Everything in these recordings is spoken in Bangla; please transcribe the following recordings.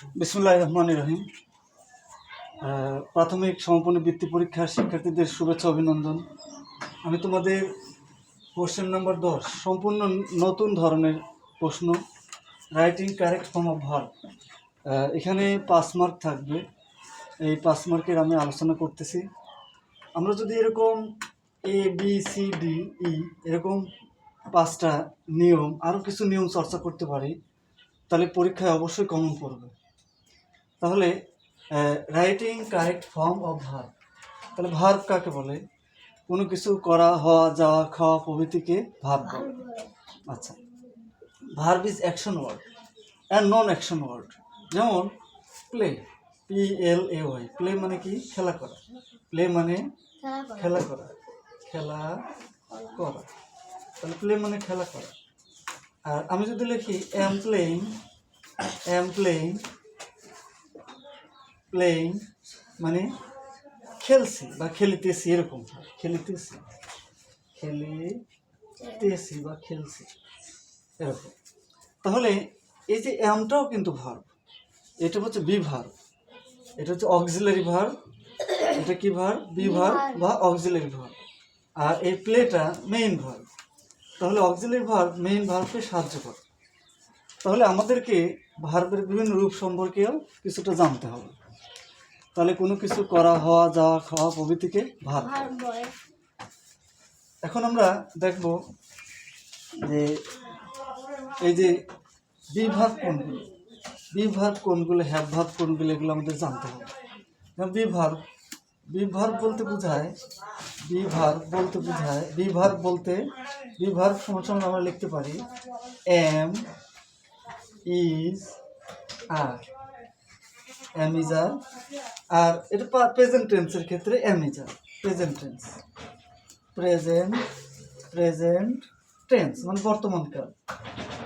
বিসমুল্লাহির রহমানির রহিম। প্রাথমিক সমাপনী বৃত্তি পরীক্ষার শিক্ষার্থীদের শুভেচ্ছা অভিনন্দন। আমি তোমাদের কোশ্চেন নাম্বার 10 সম্পূর্ণ নতুন ধরনের প্রশ্ন, writing correct form of verb. এখানে 5 মার্ক থাকবে। এই 5 মার্কের আমি আলোচনা করতেছি। আমরা যদি এরকম ABCDE এরকম 5টা নিয়ম, আরও কিছু নিয়ম চর্চা করতে পারি, তাহলে পরীক্ষায় অবশ্যই কমন পড়বে। তাহলে writing correct form of verb, তাহলে ভার্ব কাকে বলে? কোনো কিছু করা, হওয়া, যাওয়া, খাওয়া প্রভৃতিকে ভার্ব বলে। আচ্ছা, verb is action word and non action word. যেমন প্লে, PLAY, প্লে মানে কি? খেলা করা। প্লে মানে খেলা করা, খেলা করা। তাহলে প্লে মানে খেলা করা। আর আমি যদি লিখি am playing, প্লেইং মানে খেলছি বা খেলিতেছি, এরকম খেলিতেছি বা খেলছি, এরকম। তাহলে এই যে অ্যামটাও কিন্তু ভার্ব, এটা হচ্ছে বি ভার্ব, এটা হচ্ছে অক্সিলারি ভার্ব। এটা কি ভার্ব? বি ভার্ব বা অক্সিলারি ভার্ব। আর এই প্লেটা মেইন ভার্ব। তাহলে অক্সিলারি ভার্ব মেইন ভার্বকে সাহায্য করে। তাহলে আমাদেরকে ভার্বের বিভিন্ন রূপ সম্পর্কেও কিছুটা জানতে হবে। তাহলে কোনো কিছু করা, হওয়া, যাওয়া, খাওয়া প্রভৃতিকে ভার্ব বলে। এখন আমরা দেখব যে এই যে বি ভার্ব কোনগুলো, হ্যাভ ভার্ব কোনগুলো, এগুলো আমাদের জানতে হবে। বি ভার্ব বলতে বোঝায় সমান আমরা লিখতে পারি am, is, are. Am is are, আর এটা প্রেজেন্ট টেন্সের ক্ষেত্রে am is are. Present tense মানে বর্তমানকাল।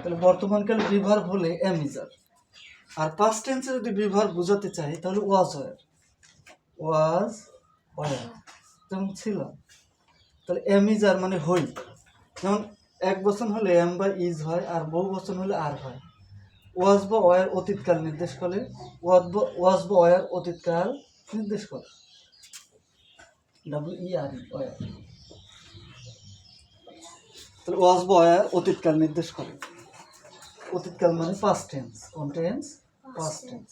তাহলে বর্তমানকাল বি ভার্ব হলে এম ইজ আর। আর পাস্ট টেন্সে যদি বি ভার্ব বোঝাতে চাই তাহলে ওয়াজ ওয়ার, যেমন ছিল। তাহলে এম ইজ আর মানে হই। যেমন এক বচন হলে এম বা ইজ হয়, আর বহু বচন হলে আর হয়। ওয়াজ বা ওয়ার অতীতকাল নির্দেশ করে, ওয়াজ বা ওয়ার অতীতকাল নির্দেশ করে, WERE, ওয়ার। তাহলে ওয়াজ বা ওয়ার অতীতকাল নির্দেশ করে। অতীতকাল মানে পাস্ট টেন্স। কোন টেন্স? Past tense.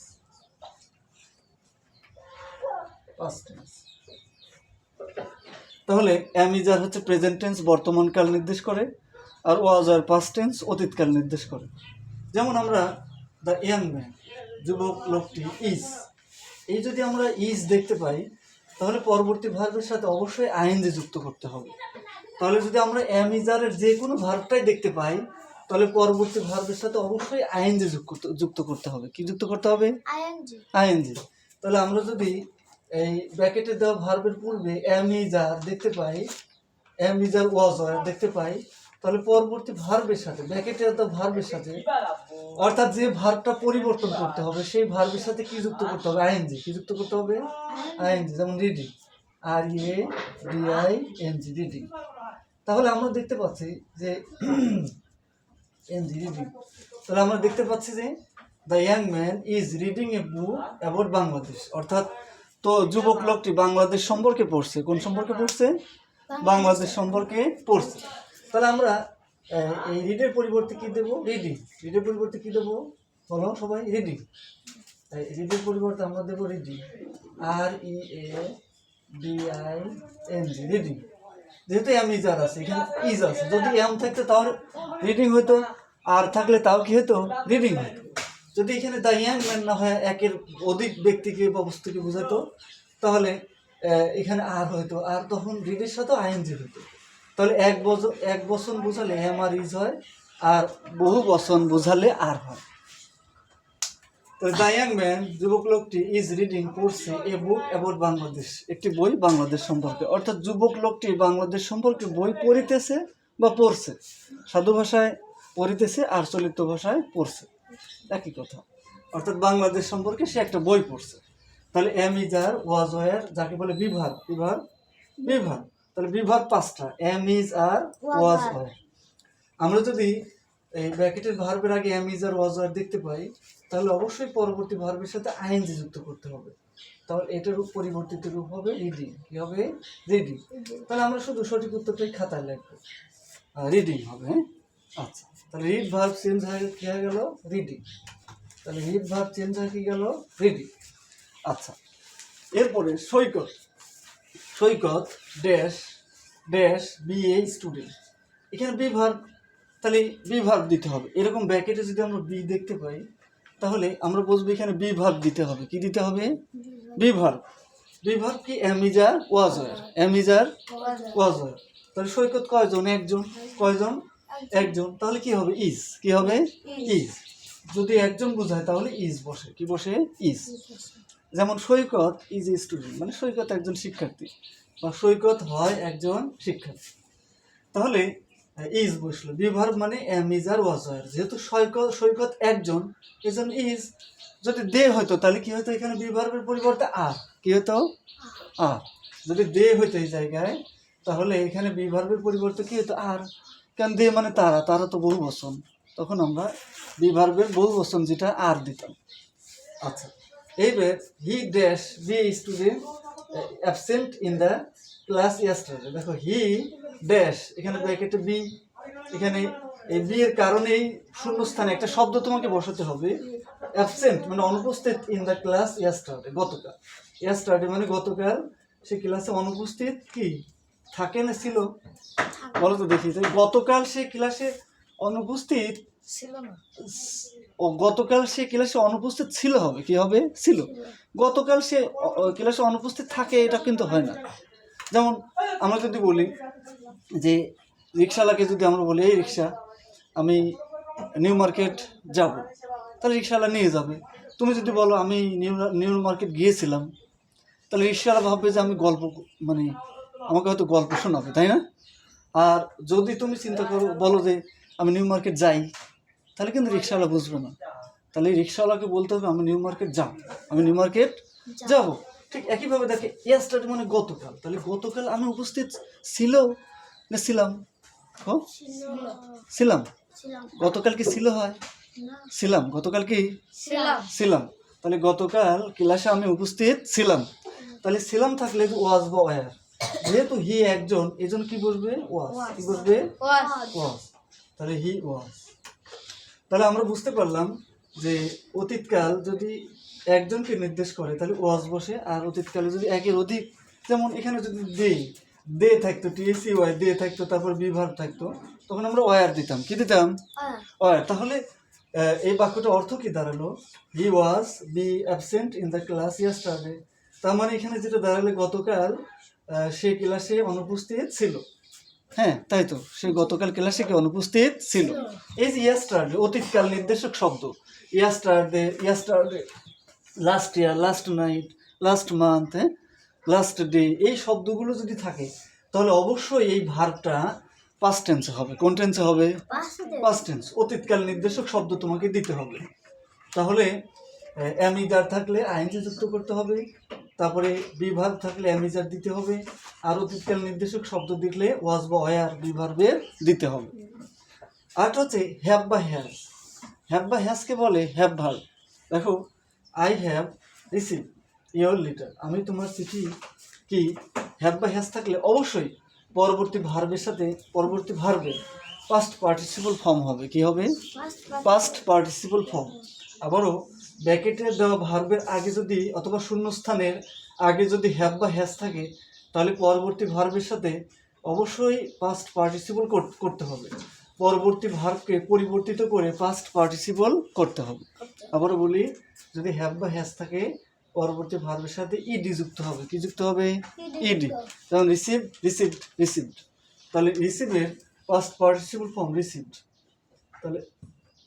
তাহলে এম ইজ আর হচ্ছে প্রেজেন্ট টেন্স, বর্তমানকাল নির্দেশ করে, আর ওয়াজ আর পাস্ট টেন্স অতীতকাল নির্দেশ করে। যেমন আমরা দ্য ইয়াং ম্যান, যুবক লোকটি, ইজ, এই যদি আমরা ইজ দেখতে পাই তাহলে পরবর্তী ভার্বের সাথে অবশ্যই আইএনজি যুক্ত করতে হবে। তাহলে যদি আমরা এম ইজ আর এর যে কোনো ভার্বটাই দেখতে পাই তাহলে পরবর্তী ভার্বের সাথে অবশ্যই আইএনজি যুক্ত করতে হবে। কি যুক্ত করতে হবে? আইএনজি। তাহলে আমরা যদি এই ব্র্যাকেটে দেওয়া ভার্বের পূর্বে এম ইজ আর দেখতে পাই, am is are was were দেখতে পাই, তাহলে পরবর্তী ভার্বের সাথে, ব্র্যাকেটে দেওয়া ভার্বের সাথে, অর্থাৎ যে ভার্বটা পরিবর্তন করতে হবে সেই ভার্বের সাথে কি যুক্ত করতে হবে? আইএনজি। কি যুক্ত করতে হবে? আইএনজি। যেমন রিডিং, READING, রিডিং। তাহলে আমরা দেখতে পাচ্ছি যে রিডিং, তাহলে আমরা দেখতে পাচ্ছি যে the young man is reading a book about Bangladesh. অর্থাৎ তো যুবক লোকটি বাংলাদেশ সম্পর্কে পড়ছে। কোন সম্পর্কে পড়ছে? বাংলাদেশ সম্পর্কে পড়ছে। তাহলে আমরা এই রিডের পরিবর্তে কি দেবো? রিডিং। রিডের পরিবর্তে কি দেবো বলো সবাই? রিডিং। তাই রিডের পরিবর্তে আমরা দেবো রিডিং, READING, রিডিং। যেহেতু এম ইজ আর আছে, এখানে ইজ আছে, যদি এম থাকতো তাহলে রিডিং হতো, আর থাকলে তাও কি হতো? রিডিং হতো। যদি এখানে দ্য ইয়াং ম্যান না হয় একের অধিক ব্যক্তিকে বা বস্তুকে বোঝাতো তাহলে এখানে আর হইতো, আর তখন রিডের সাথে আইএনজি হতো। তাহলে এক বচন বোঝালে এম আর ইজ হয়, আর বহু বচন বোঝালে আর হয়। তাহলে দ্য ইয়াং ম্যান, যুবক লোকটি, ইজ রিডিং, পড়ছে, এ বুক অ্যাবাউট বাংলাদেশ, একটি বই বাংলাদেশ সম্পর্কে। অর্থাৎ যুবক লোকটি বাংলাদেশ সম্পর্কে বই পড়িতেছে বা পড়ছে। সাধু ভাষায় পড়িতেছে আর চলিত ভাষায় পড়ছে, একই কথা। অর্থাৎ বাংলাদেশ সম্পর্কে সে একটা বই পড়ছে। তাহলে am is are, was were, যাকে বলে বি ভার্ব। তাহলে বি ভার্ব 5টা, am is are, was were. আমরা যদি এই ব্র্যাকেটের ভার্বের আগে am is are, was were দেখতে পাই তাহলে অবশ্যই পরবর্তী ভার্বের সাথে আইএনজি যুক্ত করতে হবে। তাহলে এটার পরিবর্তিত রূপ হবে রিডিং। কি হবে? রিডিং। তাহলে আমরা শুধু সঠিক উত্তরটাই খাতায় লিখবো, রিডিং হবে। হ্যাঁ, আচ্ছা, তাহলে রিড ভার্ব চেঞ্জ হয়ে কি হয়ে গেল? রিডিং। তাহলে রিড ভার্ব চেঞ্জ হয়ে কি গেল? রিডিং। আচ্ছা, এরপরে Saikat. Saikat dash dash be a student. এখানে বি ভার্ব, তাহলে বি ভার্ব দিতে হবে। এরকম ব্র্যাকেটে যদি আমরা বি দেখতে পাই তাহলে আমরা বুঝবো এখানে বি ভার্ব দিতে হবে। কি দিতে হবে? Be verb. বি ভার্ব কি? Am is are was were. Am is are was were. তাহলে সৈকত কয়জন? একজন। কয়জন? একজন। তাহলে কি হবে? ইজ। কি হবে? ইজ। যদি একজন বোঝায় তাহলে ইজ বসে। কি বসে? ইজ। যেমন সৈকত ইজ এ স্টুডেন্ট, মানে সৈকত একজন শিক্ষার্থী, বা সৈকত হয় একজন শিক্ষার্থী। তাহলে ইজ বসলো। বি ভার্ব মানে am is are was were. যেহেতু সৈকত একজন, এজন্য ইজ। যদি দে হতো তাহলে কি হতো? এখানে বি ভার্বের পরিবর্তে আর কি হতো? আর। যদি দে হইতো এই জায়গায় তাহলে এখানে বি ভার্বের পরিবর্তে কি হতো? আর। কারণ দে মানে তারা, তারা তো বহু বচন, তখন আমরা বি ভার্বের বহু বচন যেটা আর দিতাম। আচ্ছা, এইবার he dash be student absent in the class yesterday. দেখো হি ড্যাশ, এখানে ব্র্যাকেটে বি, এখানে এই বি এর কারণেই শূন্যস্থানে একটা শব্দ তোমাকে বসাতে হবে। অ্যাবসেন্ট মানে অনুপস্থিত, ইন দ্য ক্লাস ইয়েস্টারডে গতকাল। ইয়েস্টারডে মানে গতকাল সে ক্লাসে অনুপস্থিত কি থাকে না ছিল? বলো তো দেখি, গতকাল সে ক্লাসে অনুপস্থিত ছিল না। ও গতকাল সে ক্লাসে অনুপস্থিত ছিল হবে। কি হবে? ছিল। গতকাল সে ক্লাসে অনুপস্থিত থাকে এটা কিন্তু হয় না। যেমন আমরা যদি বলি যে রিক্সাওয়ালাকে যদি আমরা বলি, এই রিক্সা আমি নিউ মার্কেট যাব, তাহলে রিক্সাওয়ালা নিয়ে যাবে। তুমি যদি বলো আমি নিউ মার্কেট গিয়েছিলাম, তাহলে রিক্সাওয়ালা ভাববে যে আমি গল্প, মানে আমাকে হয়তো গল্প শোনাবে, তাই না? আর যদি তুমি চিন্তা করো, বলো যে আমি নিউ মার্কেট যাই, তাহলে কিন্তু রিক্সাওয়ালা বুঝবে না। তাহলে রিক্সাওয়ালাকে বলতে হবে আমি নিউ মার্কেট যাব, আমি নিউ মার্কেট যাব। ঠিক একইভাবে দেখে ইয়েস্টারডে মানে গতকাল, তাহলে গতকাল আমি উপস্থিত ছিল না ছিলাম? ছিলাম। গতকাল কি ছিল হয়? ছিলাম। গতকাল কি ছিলাম। তাহলে গতকাল ক্লাসে আমি উপস্থিত ছিলাম। তাহলে ছিলাম থাকলে ওয়াজ বা ওয়ার, যেহেতু হি একজন এজন্য কি বসবে? ওয়াজ। কি বসবে? ওয়াজ। তাহলে হি ওয়াজ। তাহলে আমরা বুঝতে পারলাম যে অতীতকাল যদি একজনকে নির্দেশ করে তাহলে ওয়াজ বসে, আর অতীতকালে যদি একের অধিক, যেমন এখানে যদি দে থাকতো, টিএসি ওয়াই দে থাকতো, তারপর বি ভার্ব থাকতো, তখন আমরা ওয়ার দিতাম। কি দিতাম? ওয়ার। তাহলে এই বাক্যটার অর্থ কি দাঁড়ালো? He was be absent in the class yesterday. তার মানে এখানে যেটা দাঁড়ালে গতকাল সে ক্লাসে অনুপস্থিত ছিল। হ্যাঁ, তাই তো, সে গতকাল ক্লাসে কি অনুপস্থিত ছিল। এই যে ইয়েস্টারডে অতীতকাল নির্দেশক শব্দ। Yesterday, last year, last night, last month, হ্যাঁ, লাস্ট ডে, এই শব্দগুলো যদি থাকে তাহলে অবশ্যই এই ভার্বটা পাস্ট টেন্সে হবে। কোন টেন্সে হবে? Past tense. অতীতকাল নির্দেশক শব্দ তোমাকে দিতে হবে। তাহলে অ্যামিজার থাকলে আইএনজি যুক্ত করতে হবে, তারপরে বি ভার্ব থাকলে অ্যামিজার দিতে হবে, আর অতীতকাল নির্দেশক শব্দ দিলে ওয়াজ বা ওয়ার বি ভার্বের দিতে হবে। আরেকটা হচ্ছে হ্যাভ বা হ্যাজ। হ্যাভ বা হ্যাজকে বলে হ্যাভ ভার্ব। দেখো I have receive your letter, আমি তোমার চিঠি কি, হ্যাভ বা হ্যাজ থাকলে অবশ্যই পরবর্তী ভার্বের সাথে পরবর্তী ভার্বের পাস্ট পার্টিসিপল ফর্ম হবে। কি হবে? Past participle form. আবারও ব্র্যাকেটে দেওয়া ভার্বের আগে যদি অথবা শূন্যস্থানের আগে যদি হ্যাভ বা হ্যাজ থাকে তাহলে পরবর্তী ভার্বের সাথে অবশ্যই পাস্ট পার্টিসিপল করতে হবে। পরবর্তী ভার্বকে পরিবর্তিত করে পাস্ট পার্টিসিপল করতে হবে। আবারও বলি, যদি হ্যাভ বা হ্যাজ থাকে পরবর্তী ভার্বের সাথে ইডি যুক্ত হবে। কি যুক্ত হবে? ইডি। যেমন রিসিভ, রিসিভড, রিসিভড। তাহলে রিসিভের পাস্ট পার্টিসিপল ফর্ম রিসিভড। তাহলে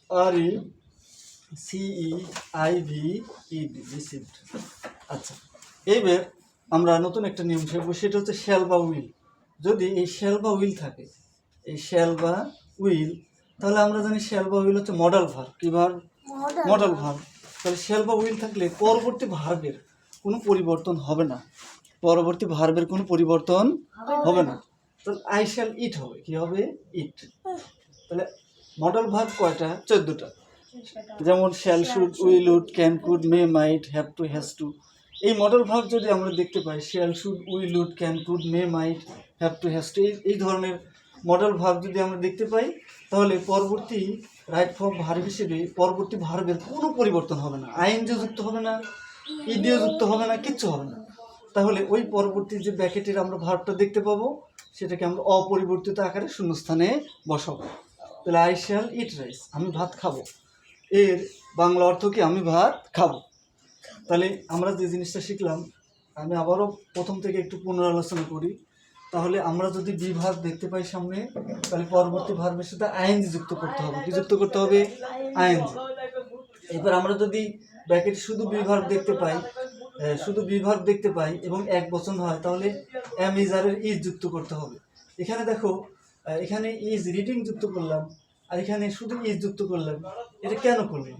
আর ই CEIVED, রিসিভড। আচ্ছা, এইবার আমরা নতুন একটা নিয়ম শিখবো, সেটা হচ্ছে শ্যাল বা উইল। যদি এই শ্যাল বা উইল থাকে, এই শ্যাল বা উইল, তাহলে আমরা জানি শ্যাল বা উইল হচ্ছে মডেল ভার্ব। কি ভার্ব? Modal verb. তাহলে শ্যাল বা উইল থাকলে পরবর্তী ভার্বের কোনো পরিবর্তন হবে না। পরবর্তী ভার্বের কোনো পরিবর্তন হবে না। তাহলে আই শ্যাল ইট হবে। কি হবে? ইট। তাহলে মডেল ভার্ব কয়টা? 14টা। যেমন shall, should, will, would, can, could, may, might, have to, has to. এই মডেল ভার্ব যদি আমরা দেখতে পাই, shall, should, will, would, can, could, may, might, have to, has to, এই ধরনের মডেল ভার্ব যদি আমরা দেখতে পাই, তাহলে পরবর্তী রাইট ফর্ম ভার্ব হিসেবে পরবর্তী ভার্বের কোনো পরিবর্তন হবে না, আইএনজিও যুক্ত হবে না, ইডিও যুক্ত হবে না, কিচ্ছু হবে না। তাহলে ওই পরবর্তী যে ব্র্যাকেটের আমরা ভার্বটা দেখতে পাবো, সেটাকে আমরা অপরিবর্তিত আকারে শূন্যস্থানে বসাবো। তাহলে আই শ্যাল ইট রাইস, আমি ভাত খাবো, এর বাংলা অর্থ কি? আমি ভাত খাবো। তাহলে আমরা যে জিনিসটা শিখলাম, আমি আবারও প্রথম থেকে একটু পুনরালোচনা করি। তাহলে আমরা যদি বি ভার্ব দেখতে পাই সামনে, তাহলে পরবর্তী ভার্বের সাথে আইএনজি যুক্ত করতে হবে। কি যুক্ত করতে হবে? আইএনজি। এবার আমরা যদি ব্র্যাকেটে শুধু বি ভার্ব দেখতে পাই, এবং এক বচন হয়, তাহলে এম ইজ আর এর ইজ যুক্ত করতে হবে। এখানে দেখো, এখানে ইজ রিডিং যুক্ত করলাম, আর এখানে শুধু ইজ যুক্ত করলাম। এটা কেন করলাম?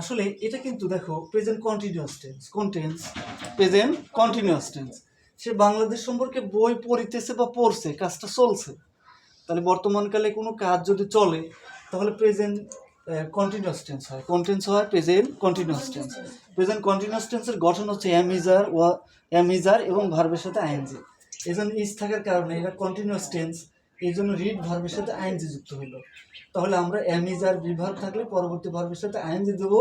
আসলে এটা কিন্তু দেখো প্রেজেন্ট কন্টিনিউয়াস টেন্স। সে বাংলাদেশ সম্পর্কে বই পড়িতেছে বা পড়ছে, কাজটা চলছে। তাহলে বর্তমানকালে কোনো কাজ যদি চলে, তাহলে প্রেজেন্ট কন্টিনিউয়াস টেন্স হয়, প্রেজেন্ট কন্টিনিউয়াস টেন্সের গঠন হচ্ছে এম ইজ আর এবং ভার্বের সাথে আইএনজি। এই জন্য ইজ থাকার কারণে এটা কন্টিনিউয়াস টেন্স, এই জন্য রিড ভার্বের সাথে আইএনজি যুক্ত হইল। তাহলে আমরা am is are be verb থাকলে পরবর্তী ভার্বের সাথে আইএনজি দেবো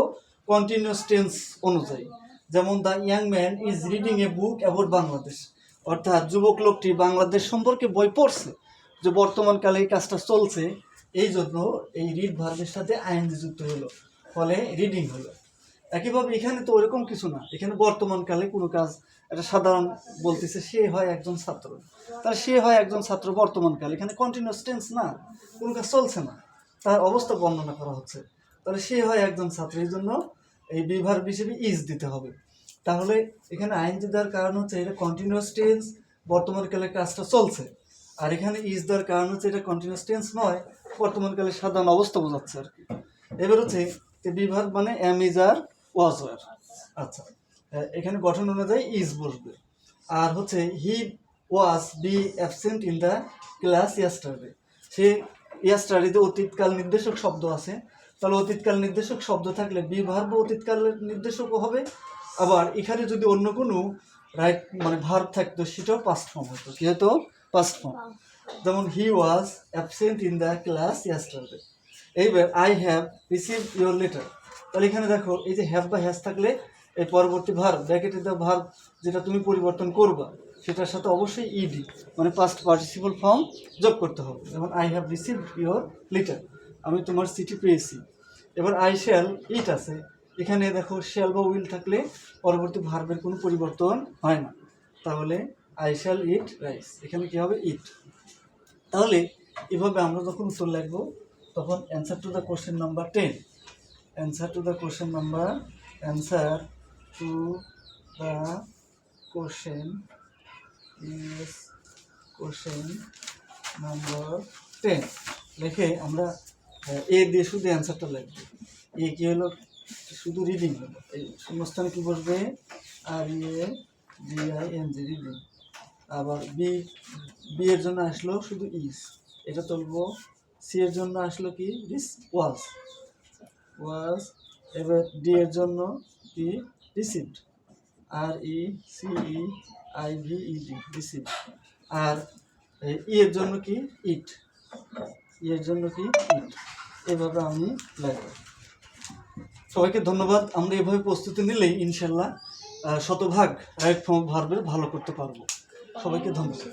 কন্টিনিউয়াস টেন্স অনুযায়ী। যেমন the young man is reading a book about Bangladesh, অর্থাৎ যুবক লোকটি বাংলাদেশ সম্পর্কে বই পড়ছে, যে বর্তমানকালে এই কাজটা চলছে, এই জন্য এই রিড ভার্বের সাথে আইএনজি যুক্ত হলো, ফলে রিডিং হলো। একইভাবে এখানে তো ওরকম কিছু না, এখানে বর্তমানকালে কোনো কাজ, এটা সাধারণ বলতেছে, সে হয় একজন ছাত্র, তাহলে সে হয় একজন ছাত্র বর্তমানকালে, এখানে কন্টিনিউয়াস টেন্স না, কোনো কাজ চলছে না, তার অবস্থা বর্ণনা করা হচ্ছে, তাহলে সে হয় একজন ছাত্র, এই জন্য এই বি ভার্ব হিসেবে ইজ দিতে হবে। তাহলে এখানে আইএনজি দেওয়ার কারণ হচ্ছে এটা কন্টিনিউয়াস টেন্স, বর্তমানকালে কাজটা চলছে, আর এখানে ইজ দেওয়ার কারণ হচ্ছে এটা কন্টিনিউয়াস টেন্স নয়, বর্তমানকালে সাধারণ অবস্থা বোঝাচ্ছে আর কি। এবার হচ্ছে বি ভার্ব মানে am is are was were. আচ্ছা, এখানে গঠন অনুযায়ী ইজ বসবে। আর হচ্ছে he was be absent in the class yesterday, সে ইয়াস্টারডেতে অতীতকাল নির্দেশক শব্দ আছে, তাহলে অতীতকাল নির্দেশক শব্দ থাকলে বি ভার্ব অতীতকালের নির্দেশকও হবে। আবার এখানে যদি অন্য কোনো রাইট মানে ভার্ব থাকতো, সেটাও পাস্ট ফর্ম হতো। কি হতো? Past form. যেমন he was absent in the class yesterday. এইবার I have received your letter, তাহলে এখানে দেখো এই যে হ্যাভ বা হ্যাজ থাকলে এই পরবর্তী ভার্ব, ব্র্যাকেটে দেওয়া ভার্ব যেটা তুমি পরিবর্তন করবা, সেটার সাথে অবশ্যই ইডি মানে পাস্ট পার্টিসিপল ফর্ম যোগ করতে হবে। যেমন I have received your letter, আমি তোমার চিঠি পেয়েছি। এবার আই শ্যাল ইট আছে, এখানে দেখো শ্যাল বা উইল থাকলে পরবর্তী ভার্বের কোনো পরিবর্তন হয় না, তাহলে আই শ্যাল ইট রাইস, এখানে কী হবে? ইট। তাহলে এভাবে আমরা যখন উত্তর লিখবো, তখন answer to the question number 10, answer to the question number 10 লিখে আমরা এ দিয়ে শুধু অ্যান্সারটা লিখবো। এ কী হলো? শুধু রিডিং হলো, এই শূন্যস্থানে কী বসবে? READING, reading. আবার বি এর জন্য আসলো শুধু ইজ, এটা তুলবো। সি এর জন্য আসলো কি? This was. এবার ডি এর জন্য কি? Received, RECEIVED, received. আর ই এর জন্য কি? ইট। এভাবে আমি লিখব। সবাইকে ধন্যবাদ। আমরা এভাবে প্রস্তুতি নিলেই ইনশাল্লাহ শতভাগ রাইট ফর্ম ভার্বের ভালো করতে পারবো। সবাইকে ধন্যবাদ।